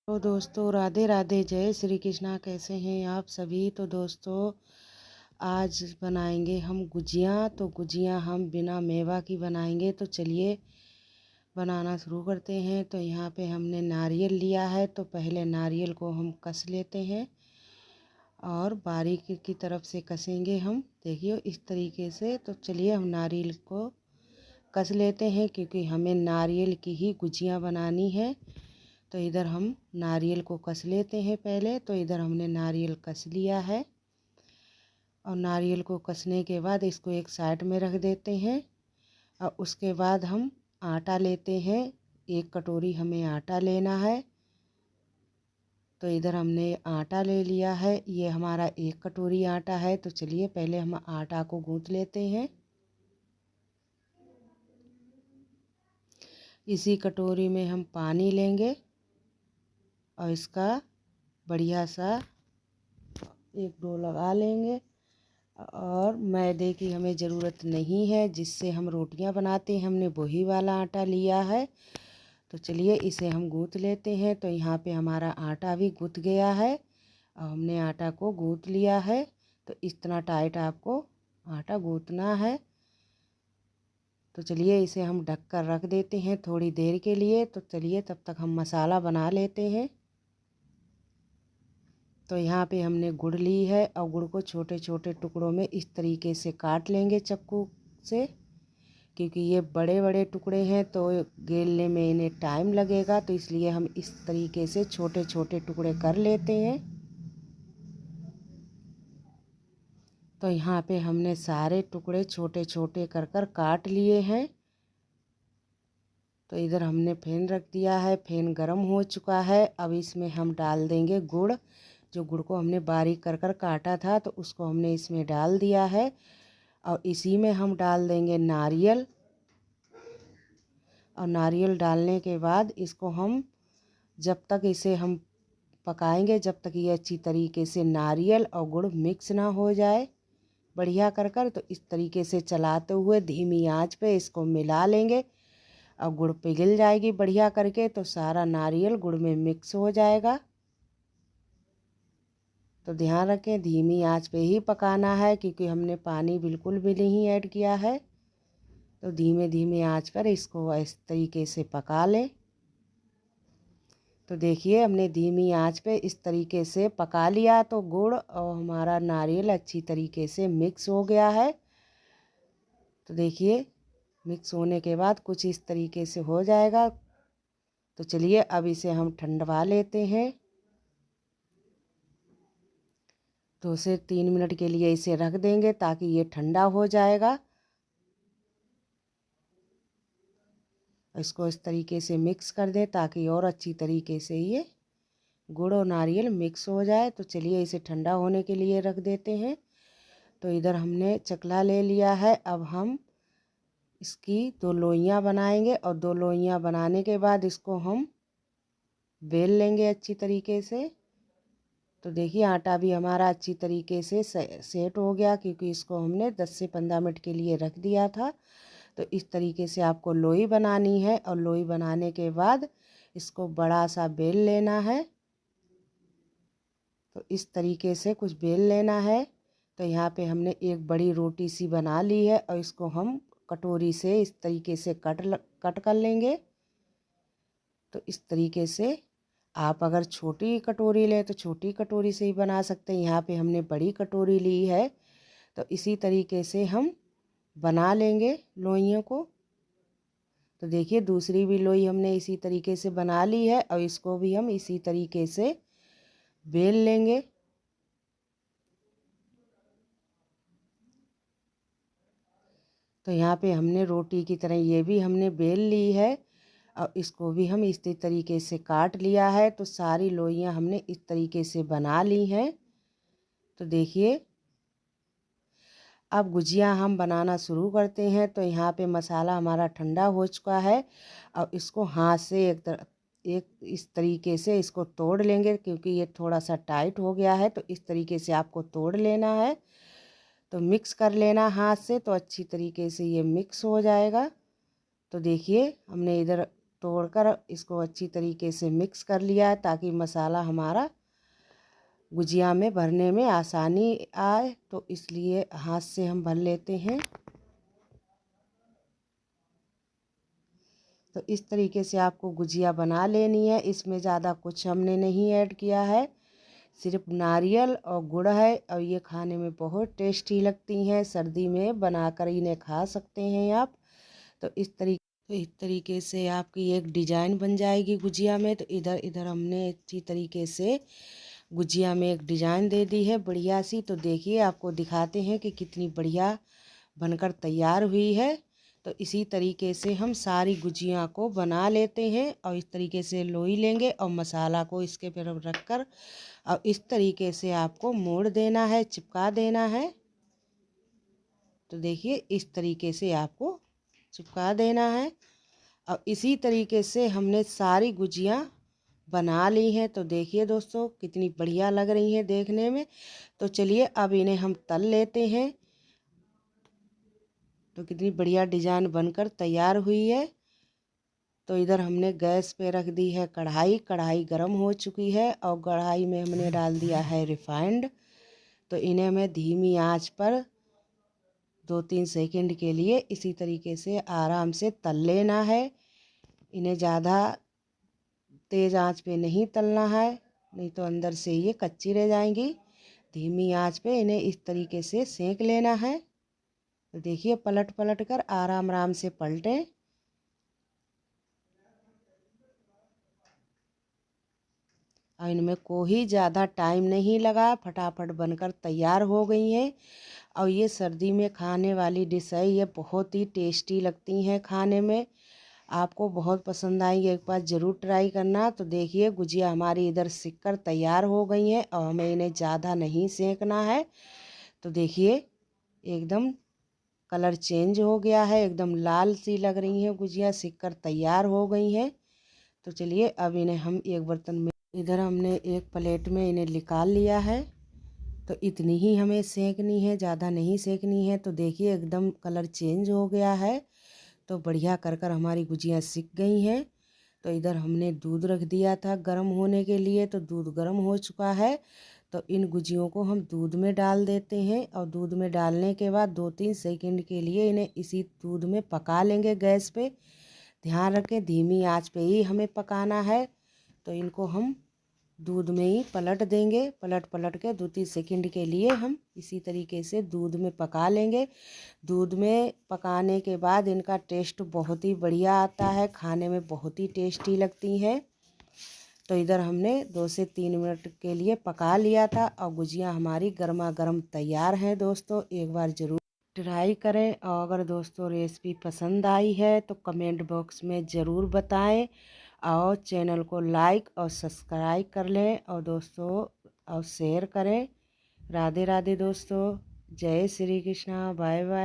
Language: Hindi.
तो दोस्तों राधे राधे, जय श्री कृष्णा। कैसे हैं आप सभी। तो दोस्तों आज बनाएंगे हम गुजिया। तो गुजिया हम बिना मेवा की बनाएंगे। तो चलिए बनाना शुरू करते हैं। तो यहाँ पे हमने नारियल लिया है। तो पहले नारियल को हम कस लेते हैं और बारीक की तरफ से कसेंगे हम। देखिए इस तरीके से। तो चलिए हम नारियल को कस लेते हैं क्योंकि हमें नारियल की ही गुजिया बनानी है। तो इधर हम नारियल को कस लेते हैं पहले। तो इधर हमने नारियल कस लिया है और नारियल को कसने के बाद इसको एक साइड में रख देते हैं। और उसके बाद हम आटा लेते हैं। एक कटोरी हमें आटा लेना है। तो इधर हमने आटा ले लिया है। ये हमारा एक कटोरी आटा है। तो चलिए पहले हम आटा को गूंथ लेते हैं। इसी कटोरी में हम पानी लेंगे और इसका बढ़िया सा एक डो लगा लेंगे। और मैदे की हमें ज़रूरत नहीं है, जिससे हम रोटियां बनाते हैं हमने वही वाला आटा लिया है। तो चलिए इसे हम गूंथ लेते हैं। तो यहाँ पे हमारा आटा भी गूंथ गया है और हमने आटा को गूंथ लिया है। तो इतना टाइट आपको आटा गूंथना है। तो चलिए इसे हम ढक कर रख देते हैं थोड़ी देर के लिए। तो चलिए तब तक हम मसाला बना लेते हैं। तो यहाँ पे हमने गुड़ ली है और गुड़ को छोटे छोटे टुकड़ों में इस तरीके से काट लेंगे चाकू से, क्योंकि ये बड़े बड़े टुकड़े हैं तो बेलने में इन्हें टाइम लगेगा। तो इसलिए हम इस तरीके से छोटे छोटे टुकड़े कर लेते हैं। तो यहाँ पे हमने सारे टुकड़े छोटे छोटे कर कर काट लिए हैं। तो इधर हमने फेन रख दिया है। फेन गरम हो चुका है। अब इसमें हम डाल देंगे गुड़। जो गुड़ को हमने बारीक कर कर काटा था तो उसको हमने इसमें डाल दिया है। और इसी में हम डाल देंगे नारियल। और नारियल डालने के बाद इसको हम जब तक इसे हम पकाएंगे, जब तक ये अच्छी तरीके से नारियल और गुड़ मिक्स ना हो जाए बढ़िया कर कर। तो इस तरीके से चलाते हुए धीमी आंच पे इसको मिला लेंगे और गुड़ पिघल जाएगी बढ़िया करके। तो सारा नारियल गुड़ में मिक्स हो जाएगा। तो ध्यान रखें धीमी आंच पे ही पकाना है, क्योंकि हमने पानी बिल्कुल भी नहीं ऐड किया है। तो धीमे धीमे आंच पर इसको इस तरीके से पका लें। तो देखिए हमने धीमी आंच पे इस तरीके से पका लिया। तो गुड़ और हमारा नारियल अच्छी तरीके से मिक्स हो गया है। तो देखिए मिक्स होने के बाद कुछ इस तरीके से हो जाएगा। तो चलिए अब इसे हम ठंडवा लेते हैं। 2 से 3 मिनट के लिए इसे रख देंगे ताकि ये ठंडा हो जाएगा। इसको इस तरीके से मिक्स कर दें ताकि और अच्छी तरीके से ये गुड़ और नारियल मिक्स हो जाए। तो चलिए इसे ठंडा होने के लिए रख देते हैं। तो इधर हमने चकला ले लिया है। अब हम इसकी 2 लोइयाँ बनाएंगे और 2 लोइयाँ बनाने के बाद इसको हम बेल लेंगे अच्छी तरीके से। तो देखिए आटा भी हमारा अच्छी तरीके से सेट हो गया, क्योंकि इसको हमने 10 से 15 मिनट के लिए रख दिया था। तो इस तरीके से आपको लोई बनानी है और लोई बनाने के बाद इसको बड़ा सा बेल लेना है। तो इस तरीके से कुछ बेल लेना है। तो यहाँ पे हमने एक बड़ी रोटी सी बना ली है और इसको हम कटोरी से इस तरीके से कट कर लेंगे। तो इस तरीके से आप अगर छोटी कटोरी लें तो छोटी कटोरी से ही बना सकते हैं। यहाँ पे हमने बड़ी कटोरी ली है। तो इसी तरीके से हम बना लेंगे लोइयों को। तो देखिए दूसरी भी लोई हमने इसी तरीके से बना ली है और इसको भी हम इसी तरीके से बेल लेंगे। तो यहाँ पे हमने रोटी की तरह ये भी हमने बेल ली है और इसको भी हम इसी तरीके से काट लिया है। तो सारी लोइयाँ हमने इस तरीके से बना ली हैं। तो देखिए अब गुजिया हम बनाना शुरू करते हैं। तो यहाँ पे मसाला हमारा ठंडा हो चुका है और इसको हाथ से एक इस तरीके से इसको तोड़ लेंगे, क्योंकि ये थोड़ा सा टाइट हो गया है। तो इस तरीके से आपको तोड़ लेना है। तो मिक्स कर लेना हाथ से, तो अच्छी तरीके से ये मिक्स हो जाएगा। तो देखिए हमने इधर तोड़कर इसको अच्छी तरीके से मिक्स कर लिया है ताकि मसाला हमारा गुजिया में भरने में आसानी आए, तो इसलिए हाथ से हम भर लेते हैं। तो इस तरीके से आपको गुजिया बना लेनी है। इसमें ज़्यादा कुछ हमने नहीं ऐड किया है, सिर्फ नारियल और गुड़ है, और ये खाने में बहुत टेस्टी लगती हैं। सर्दी में बनाकर इन्हें खा सकते हैं आप। तो इस तरीके से आपकी एक डिज़ाइन बन जाएगी गुजिया में। तो इधर इधर हमने अच्छी तरीके से गुजिया में एक डिज़ाइन दे दी है बढ़िया सी। तो देखिए आपको दिखाते हैं कि कितनी बढ़िया बनकर तैयार हुई है। तो इसी तरीके से हम सारी गुजिया को बना लेते हैं, और इस तरीके से लोई लेंगे और मसाला को इसके पर रख कर और इस तरीके से आपको मोड़ देना है, चिपका देना है। तो देखिए इस तरीके से आपको चिपका देना है, और इसी तरीके से हमने सारी गुजिया बना ली हैं। तो देखिए दोस्तों कितनी बढ़िया लग रही हैं देखने में। तो चलिए अब इन्हें हम तल लेते हैं। तो कितनी बढ़िया डिज़ाइन बनकर तैयार हुई है। तो इधर हमने गैस पे रख दी है कढ़ाई। कढ़ाई गर्म हो चुकी है और कढ़ाई में हमने डाल दिया है रिफाइंड। तो इन्हें हमें धीमी आंच पर 2-3 सेकंड के लिए इसी तरीके से आराम से तल लेना है। इन्हें ज़्यादा तेज़ आंच पे नहीं तलना है, नहीं तो अंदर से ये कच्ची रह जाएंगी। धीमी आंच पे इन्हें इस तरीके से सेंक लेना है। तो देखिए पलट पलट कर आराम आराम से पलटें। और इनमें कोई ज़्यादा टाइम नहीं लगा, फटाफट बनकर तैयार हो गई हैं। और ये सर्दी में खाने वाली डिश है, ये बहुत ही टेस्टी लगती हैं खाने में। आपको बहुत पसंद आएंगी, एक बार ज़रूर ट्राई करना। तो देखिए गुजिया हमारी इधर सिक कर तैयार हो गई हैं, और हमें इन्हें ज़्यादा नहीं सेंकना है। तो देखिए एकदम कलर चेंज हो गया है, एकदम लाल सी लग रही हैं गुजिया, सिक कर तैयार हो गई हैं। तो चलिए अब इन्हें हम एक बर्तन में, इधर हमने एक प्लेट में इन्हें निकाल लिया है। तो इतनी ही हमें सेंकनी है, ज़्यादा नहीं सेंकनी है। तो देखिए एकदम कलर चेंज हो गया है। तो बढ़िया कर कर हमारी गुजिया सिक गई हैं। तो इधर हमने दूध रख दिया था गर्म होने के लिए। तो दूध गर्म हो चुका है। तो इन गुजियों को हम दूध में डाल देते हैं, और दूध में डालने के बाद 2-3 सेकंड के लिए इन्हें इसी दूध में पका लेंगे गैस पे। ध्यान रखें धीमी आंच पे ही हमें पकाना है। तो इनको हम दूध में ही पलट देंगे, पलट पलट के 2-3 सेकंड के लिए हम इसी तरीके से दूध में पका लेंगे। दूध में पकाने के बाद इनका टेस्ट बहुत ही बढ़िया आता है, खाने में बहुत ही टेस्टी लगती हैं। तो इधर हमने 2 से 3 मिनट के लिए पका लिया था, और गुजिया हमारी गर्मा गर्म तैयार हैं। दोस्तों एक बार ज़रूर ट्राई करें, और अगर दोस्तों रेसिपी पसंद आई है तो कमेंट बॉक्स में ज़रूर बताएं, और चैनल को लाइक और सब्सक्राइब कर लें, और दोस्तों और शेयर करें। राधे राधे दोस्तों, जय श्री कृष्णा, बाय बाय।